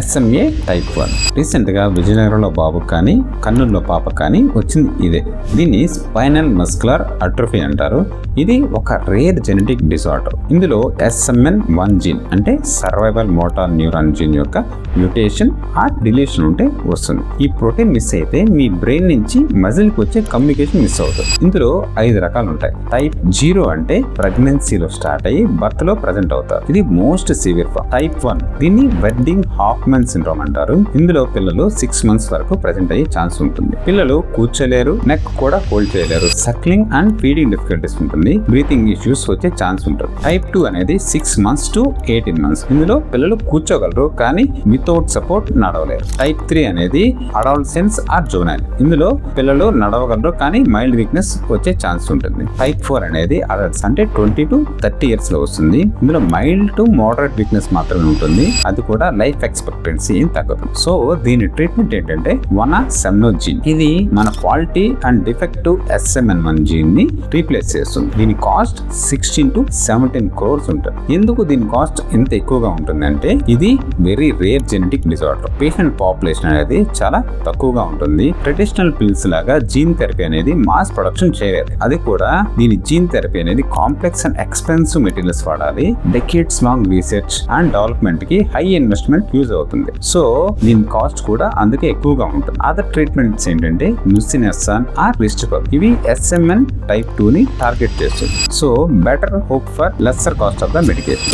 SMA type 1 recent గా విజయనగరంలో బాబు కానీ కర్నూలులో పాప కానీ వచ్చింది ఇదే. దీన్ని స్పైనల్ మస్కులర్ అట్రోఫీ అంటారు. ఇది ఒక రేర్ జెనెటిక్ డిసార్డర్. ఇందులో SMN1 జీన్ అంటే సర్వైవల్ మోటార్ న్యూరాన్ జీన్ యొక్క మ్యూటేషన్ ఆర్ డిలీషన్ ఉంటే వస్తుంది. ఈ ప్రోటీన్ మిస్ అయితే మీ బ్రెయిన్ నుంచి మజిల్ కి వచ్చే కమ్యూనికేషన్ మిస్ అవుతుంది. ఇందులో 5 రకాలు ఉంటాయి. టైప్ 0 అంటే ప్రెగ్నెన్సీలో స్టార్ట్ అయ్యి బర్త్ లో ప్రెజెంట్ అవుతారు. ఇది మోస్ట్ సివియర్ ఫార్మ్. టైప్ 1 దీన్ని వెడ్డింగ్ హాఫ్మన్ సిండ్రోమ్ అంటారు. ఇందులో పిల్లలు 6 months వరకు ప్రెజెంట్ అయ్యే ఛాన్స్ ఉంటుంది. పిల్లలు కూర్చోలేరు, నెక్ కూడా హోల్డ్ చేయలేరు, సక్లింగ్ అండ్ ఫీడింగ్ డిఫికల్టీస్ ఉంటుంది, బ్రీతింగ్ ఇష్యూస్ వచ్చే ఛాన్స్ ఉంటుంది. టైప్ 2 అనేది 6 months to 18 months. ఇందులో పిల్లలు కూర్చోగలరు కానీ వితౌట్ సపోర్ట్ నడవలేరు. టైప్ 3 అనేది అడాలసెన్స్ ఆర్ జోనైల్. ఇందులో పిల్లలు నడవగలరు కానీ మైల్డ్ వీక్నెస్ వచ్చే ఛాన్స్ ఉంటుంది. టైప్ 4 అనేది అడల్ట్స్ అంటే 20 to 30 years లో వస్తుంది. ఇందులో మైల్డ్ టు మోడరేట్ వీక్నెస్ మాత్రమే ఉంటుంది. అది కూడా లైఫ్ ఎక్స్పెక్టెన్సీ ఏం తగ్గదు. సో దీని ట్రీట్మెంట్ ఏంటంటే సెమ్నోజీన్. ఇది మన faulty and defective SMN1 gene ని రీప్లేస్ చేస్తుంది. దీని కాస్ట్ 16 to 17 crores ఉంటుంది. ఎందుకు దీని కాస్ట్ ఎంత ఎక్కువగా ఉంటుందంటే ఇది very rare genetic disorder. Patient population అనేది చాలా తక్కువగా ఉంటుంది. ట్రెడిషనల్ పిల్స్ లాగా జీన్ థెరపీ అనేది మాస్ ప్రొడక్షన్ చేయలేదు. అది కూడా దీని జీన్ థెరపీ అనేది కాంప్లెక్స్ అండ్ ఎక్స్పెన్సివ్ మెటీరియల్స్ వాడాలి. Decades long research and development కి హై ఇన్వెస్ట్మెంట్ యూజ్ అవుతుంది. సో దీని కాస్ట్ కూడా అందుకే ఎక్కువగా ఉంటుంది. అదర్ ట్రీట్మెంట్స్ ఏంటంటే న్యూసినెసాన్ ఆర్ రిస్టిపల్. ఇవి SMN టైప్ 2 ని టార్గెట్ చేస్తుంది. So better hope for lesser cost of the medication.